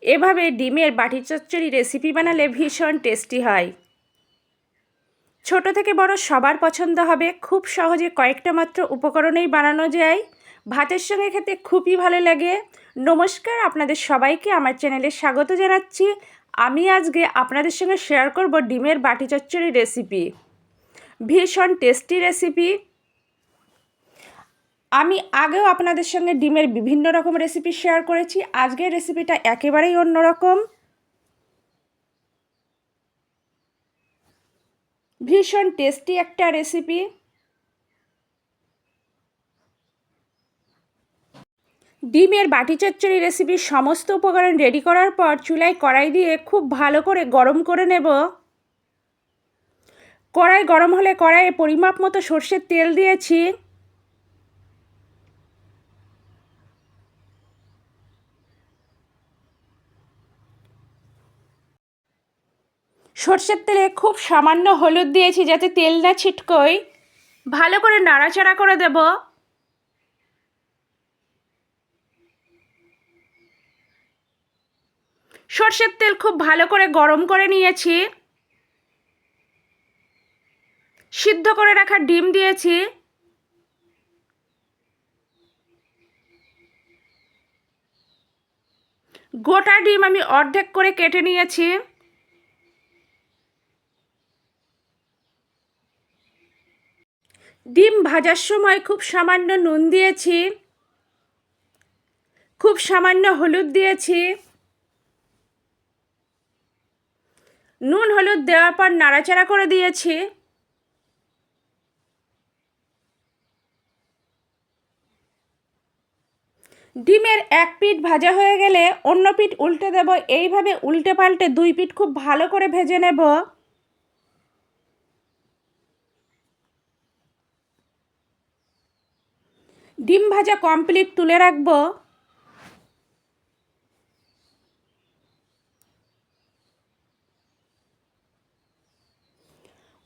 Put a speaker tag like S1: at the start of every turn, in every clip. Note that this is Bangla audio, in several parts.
S1: এভাবে ডিমের বাটি চচ্চড়ি রেসিপি বানালে ভীষণ টেস্টি হয়। ছোট থেকে বড় সবার পছন্দ হবে। খুব সহজে কয়েকটা মাত্র উপকরণেই বানানো যায়। ভাতের সঙ্গে খেতে খুবই ভালো লাগে। নমস্কার, আপনাদের সবাইকে আমার চ্যানেলে স্বাগত জানাচ্ছি। আমি আজকে আপনাদের সঙ্গে শেয়ার করব ডিমের বাটি চচ্চড়ি রেসিপি। ভীষণ টেস্টি রেসিপি। আমি আগেও আপনাদের সঙ্গে ডিমের বিভিন্ন রকম রেসিপি শেয়ার করেছি। আজকের রেসিপিটা একেবারেই অন্যরকম। ভীষণ টেস্টি একটা রেসিপি। ডিমের বাটি চচ্চড়ি রেসিপির সমস্ত উপকরণ রেডি করার পর চুলায় কড়াই দিয়ে খুব ভালো করে গরম করে নেব। কড়াই গরম হলে কড়াইয়ে পরিমাপ মতো সর্ষের তেল দিয়েছি। সর্ষের তেলে খুব সামান্য হলুদ দিয়েছি যাতে তেল না ছিটকোয়। ভালো করে নাড়াচাড়া করে দেব। সর্ষের তেল খুব ভালো করে গরম করে নিয়েছি। সিদ্ধ করে রাখা ডিম দিয়েছি। গোটা ডিম আমি অর্ধেক করে কেটে নিয়েছি। ডিম ভাজার সময় খুব সামান্য নুন দিয়েছি। খুব সামান্য হলুদ দিয়েছি। নুন হলুদ দেওয়ার পর নাড়াচাড়া করে দিয়েছি। ডিমের এক পিঠ ভাজা হয়ে গেলে অন্য পিঠ উল্টে দেব। এইভাবে উল্টে পাল্টে দুই পিঠ খুব ভালো করে ভেজে নেব। ডিম ভাজা কমপ্লিট, তুলে রাখবো।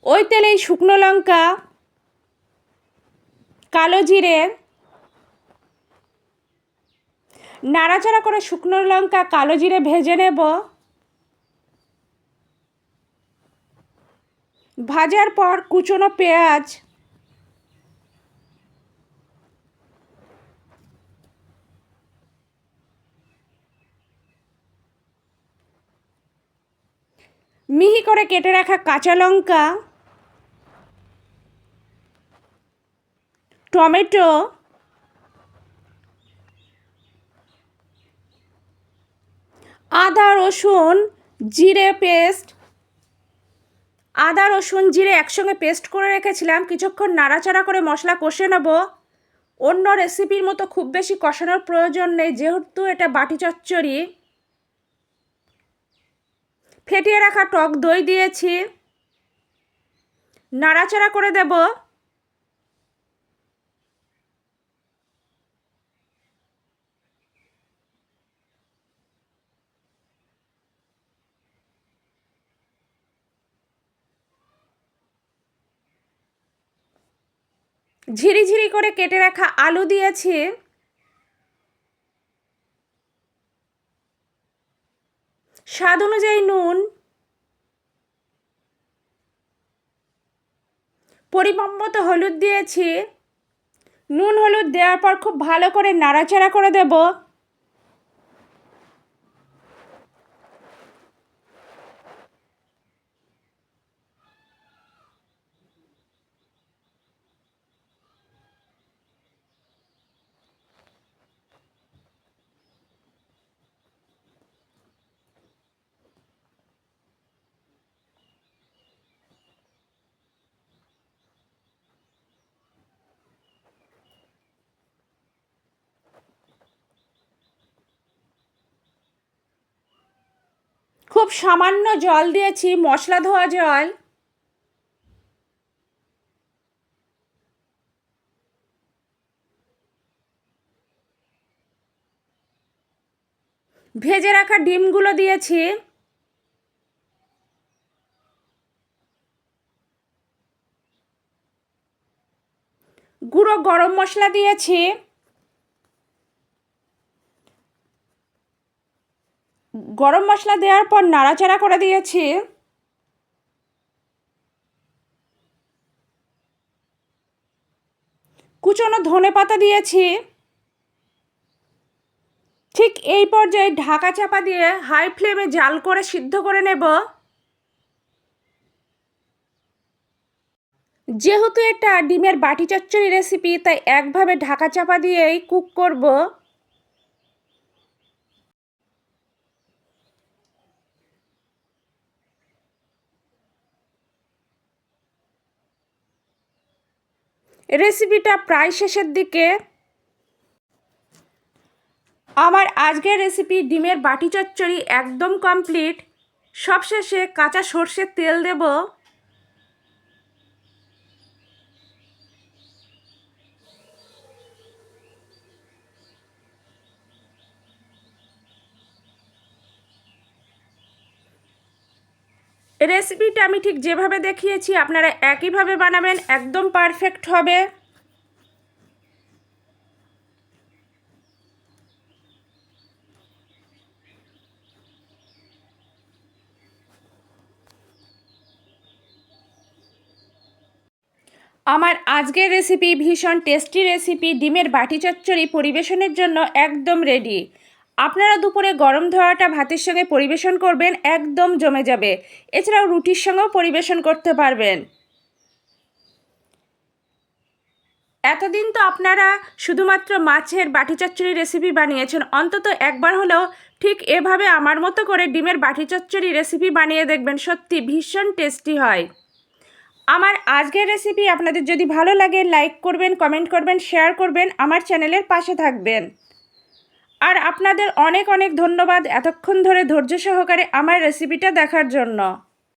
S1: ওই তেলেই শুকনো লঙ্কা, কালো জিরে, নাড়াচাড়া করে শুকনো লঙ্কা কালো জিরে ভেজে নেব। ভাজার পর কুচনো পেঁয়াজ, মিহি করে কেটে রাখা কাঁচা লঙ্কা, টমেটো, আদা রসুন জিরে পেস্ট, আদা রসুন জিরে একসঙ্গে পেস্ট করে রেখেছিলাম। কিছুক্ষণ নাড়াচাড়া করে মশলা কষে নেব। অন্য রেসিপির মতো খুব বেশি কষানোর প্রয়োজন নেই, যেহেতু এটা বাটি চচ্চড়ি। ফেটিয়ে রাখা টক দই দিয়েছি। নাড়াচাড়া করে দেব। ঝিরিঝিরি করে কেটে রাখা আলু দিয়েছি। স্বাদ অনুযায়ী নুন, পরিমাপ মতো হলুদ দিয়েছি। নুন হলুদ দেওয়ার পর খুব ভালো করে নাড়াচাড়া করে দেব। খুব সামান্য জল দিয়েছি, মশলা ধোয়া জল। ভেজে রাখা ডিমগুলো দিয়েছি। গুঁড়ো গরম মশলা দিয়েছি। গরম মশলা দেওয়ার পর নাড়াচাড়া করে দিয়েছি। কুচনো ধনেপাতা দিয়েছি। ঠিক এই পর্যায়ে ঢাকা চাপা দিয়ে হাই ফ্লেমে জাল করে সিদ্ধ করে নেব। যেহেতু এটা ডিমের বাটি চচ্চড়ি রেসিপি, তাই একভাবে ঢাকা চাপা দিয়েই কুক করব। রেসিপিটা প্রায় শেষের দিকে। আমার আজকের রেসিপি ডিমের বাটি চচ্চড়ি একদম কমপ্লিট। সবশেষে কাঁচা সর্ষের তেল দেব। রেসিপিটা আমি ঠিক যেভাবে দেখিয়েছি আপনারা একইভাবে বানাবেন, একদম পারফেক্ট হবে। আমার আজকের রেসিপি ভীষণ টেস্টি রেসিপি ডিমের বাটি চচ্চড়ি পরিবেশনের জন্য একদম রেডি। আপনারা দুপুরে গরম ধোয়াটা ভাতের সঙ্গে পরিবেশন করবেন, একদম জমে যাবে। এছাড়াও রুটির সঙ্গেও পরিবেশন করতে পারবেন। এতদিন তো আপনারা শুধুমাত্র মাছের বাটি চচ্চড়ি রেসিপি বানিয়েছেন, অন্তত একবার হলেও ঠিক এভাবে আমার মতো করে ডিমের বাটি চচ্চড়ি রেসিপি বানিয়ে দেখবেন, সত্যি ভীষণ টেস্টি হয়। আমার আজকের রেসিপি আপনাদের যদি ভালো লাগে লাইক করবেন, কমেন্ট করবেন, শেয়ার করবেন, আমার চ্যানেলের পাশে থাকবেন। আর আপনাদের অনেক অনেক ধন্যবাদ এতক্ষণ ধরে ধৈর্য সহকারে আমার রেসিপিটা দেখার জন্য।